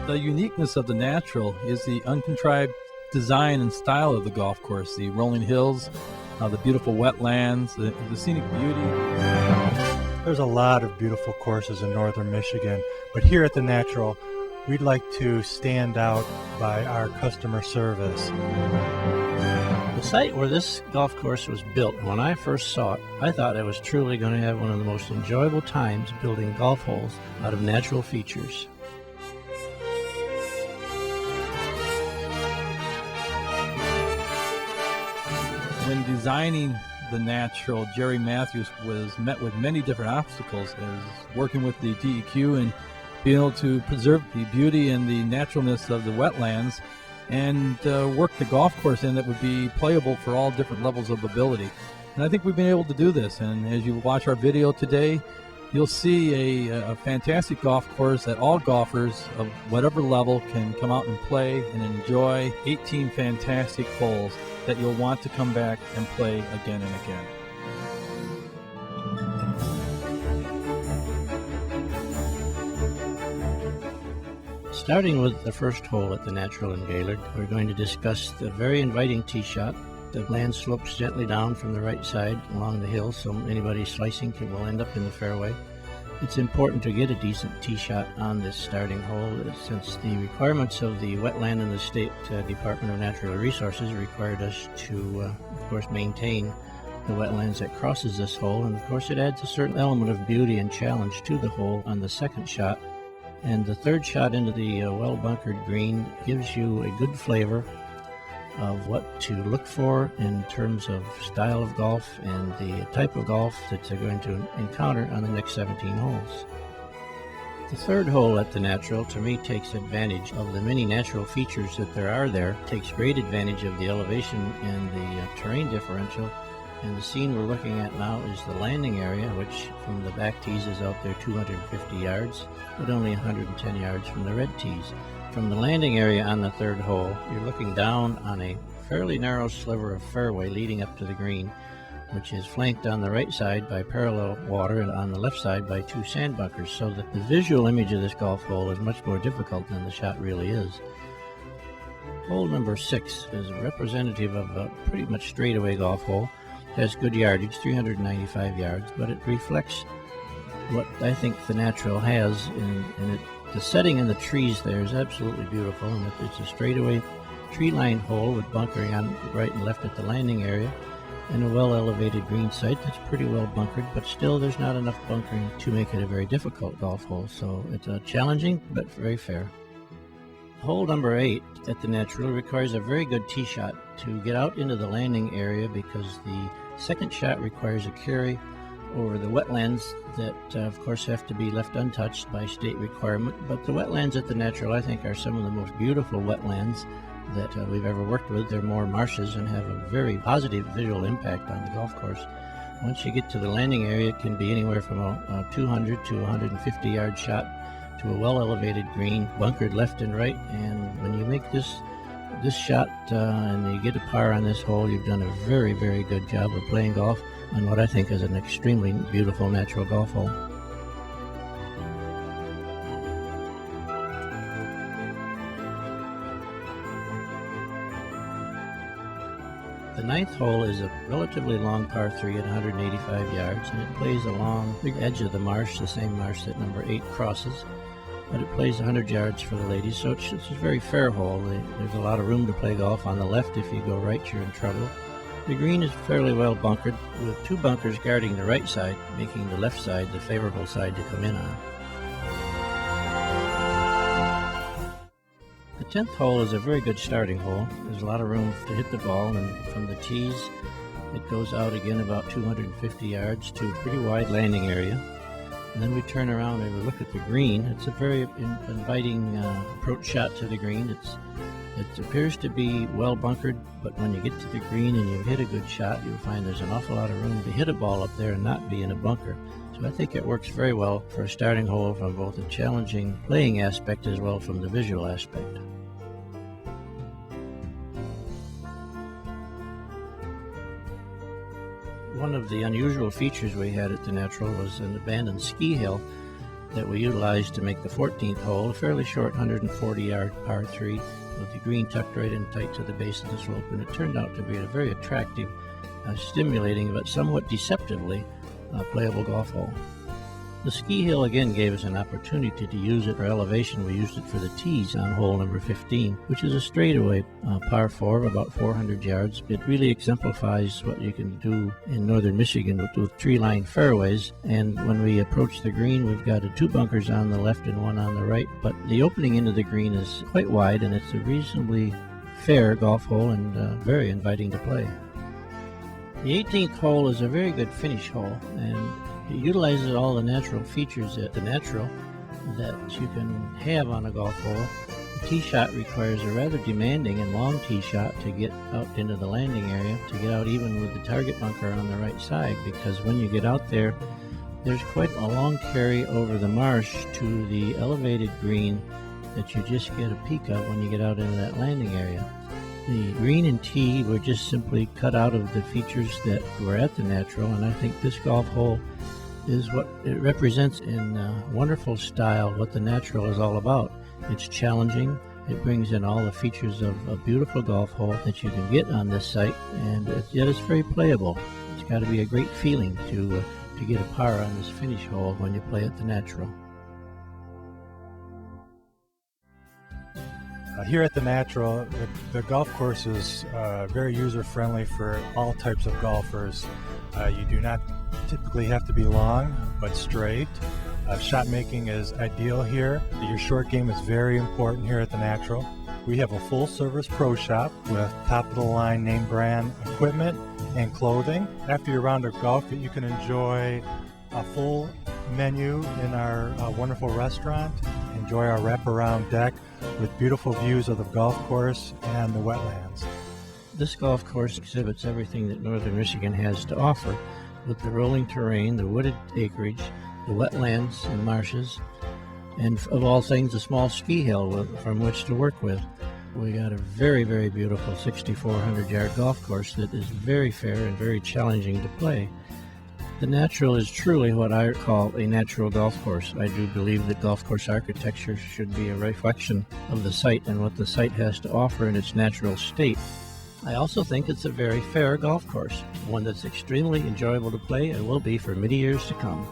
The uniqueness of the natural is the uncontrived design and style of the golf course, the rolling hills, the beautiful wetlands, the scenic beauty. There's a lot of beautiful courses in northern Michigan, but here at the Natural, we'd like to stand out by our customer service. The site where this golf course was built, when I first saw it, I thought I was truly going to have one of the most enjoyable times building golf holes out of natural features. When designing the Natural, Jerry Mathews was met with many different obstacles as working with the DEQ and being able to preserve the beauty and the naturalness of the wetlands and work the golf course in that would be playable for all different levels of ability. And I think we've been able to do this. And as you watch our video today, you'll see a fantastic golf course that all golfers of whatever level can come out and play and enjoy 18 fantastic holes that you'll want to come back and play again and again. Starting with the first hole at the Natural in Gaylord, we're going to discuss the very inviting tee shot. The land slopes gently down from the right side along the hill, so anybody slicing will end up in the fairway. It's important to get a decent tee shot on this starting hole, since the requirements of the wetland and the State Department of Natural Resources required us to, of course, maintain the wetlands that crosses this hole. And of course, it adds a certain element of beauty and challenge to the hole on the second shot. And the third shot into the well-bunkered green gives you a good flavor of what to look for in terms of style of golf and the type of golf that they're going to encounter on the next 17 holes. The third hole at the Natural, to me, takes advantage of the many natural features that there are there, takes great advantage of the elevation and the terrain differential. And the scene we're looking at now is the landing area, which from the back tees is out there 250 yards, but only 110 yards from the red tees. From the landing area on the third hole, you're looking down on a fairly narrow sliver of fairway leading up to the green, which is flanked on the right side by parallel water and on the left side by two sand bunkers, so that the visual image of this golf hole is much more difficult than the shot really is. Hole number 6 is representative of a pretty much straightaway golf hole. It has good yardage, 395 yards, but it reflects what I think the Natural has, and the setting in the trees there is absolutely beautiful, and it's a straightaway tree-lined hole with bunkering on right and left at the landing area, and a well-elevated green site that's pretty well bunkered, but still there's not enough bunkering to make it a very difficult golf hole, so it's challenging but very fair. Hole number 8 at the Natural requires a very good tee shot to get out into the landing area, because the second shot requires a carry over the wetlands that, of course, have to be left untouched by state requirement. But the wetlands at the Natural, I think, are some of the most beautiful wetlands that we've ever worked with. They're more marshes and have a very positive visual impact on the golf course. Once you get to the landing area, it can be anywhere from a 200 to 150 yard shot to a well-elevated green, bunkered left and right. And when you make this shot and you get a par on this hole, you've done a very, very good job of playing golf on what I think is an extremely beautiful natural golf hole. The ninth hole is a relatively long par 3 at 185 yards, and it plays along the edge of the marsh, the same marsh that number 8 crosses. But it plays 100 yards for the ladies, so it's a very fair hole. There's a lot of room to play golf. On the left, if you go right, you're in trouble. The green is fairly well bunkered, with 2 bunkers guarding the right side, making the left side the favorable side to come in on. The 10th hole is a very good starting hole. There's a lot of room to hit the ball, and from the tees, it goes out again about 250 yards to a pretty wide landing area. And then we turn around and we look at the green. It's a very inviting approach shot to the green. It appears to be well bunkered, but when you get to the green and you hit a good shot, you'll find there's an awful lot of room to hit a ball up there and not be in a bunker. So I think it works very well for a starting hole from both a challenging playing aspect as well from the visual aspect. One of the unusual features we had at the Natural was an abandoned ski hill that we utilized to make the 14th hole, a fairly short 140-yard par 3 with the green tucked right in tight to the base of the slope, and it turned out to be a very attractive, stimulating but somewhat deceptively playable golf hole. The ski hill again gave us an opportunity to use it for elevation. We used it for the tees on hole number 15, which is a straightaway par 4 of about 400 yards. It really exemplifies what you can do in northern Michigan with tree-lined fairways. And when we approach the green, we've got 2 bunkers on the left and 1 on the right. But the opening into the green is quite wide, and it's a reasonably fair golf hole and very inviting to play. The 18th hole is a very good finish hole, and it utilizes all the natural features at the natural that you can have on a golf hole. The tee shot requires a rather demanding and long tee shot to get out into the landing area, to get out even with the target bunker on the right side, because when you get out there, there's quite a long carry over the marsh to the elevated green that you just get a peek of when you get out into that landing area. The green and tee were just simply cut out of the features that were at the natural, and I think this golf hole is what it represents in wonderful style what the natural is all about. It's challenging. It brings in all the features of a beautiful golf hole that you can get on this site, and yet it's very playable. It's got to be a great feeling to get a par on this finish hole when you play at the natural. Here at the Natural, the golf course is very user-friendly for all types of golfers. You do not typically have to be long, but straight. Shot making is ideal here. Your short game is very important here at the Natural. We have a full-service pro shop with top-of-the-line name brand equipment and clothing. After your round of golf, you can enjoy a full menu in our wonderful restaurant. Enjoy our wraparound deck with beautiful views of the golf course and the wetlands. This golf course exhibits everything that northern Michigan has to offer, with the rolling terrain, the wooded acreage, the wetlands and marshes, and of all things, a small ski hill from which to work with. We got a very, very beautiful 6,400-yard golf course that is very fair and very challenging to play. The Natural is truly what I call a natural golf course. I do believe that golf course architecture should be a reflection of the site and what the site has to offer in its natural state. I also think it's a very fair golf course, one that's extremely enjoyable to play and will be for many years to come.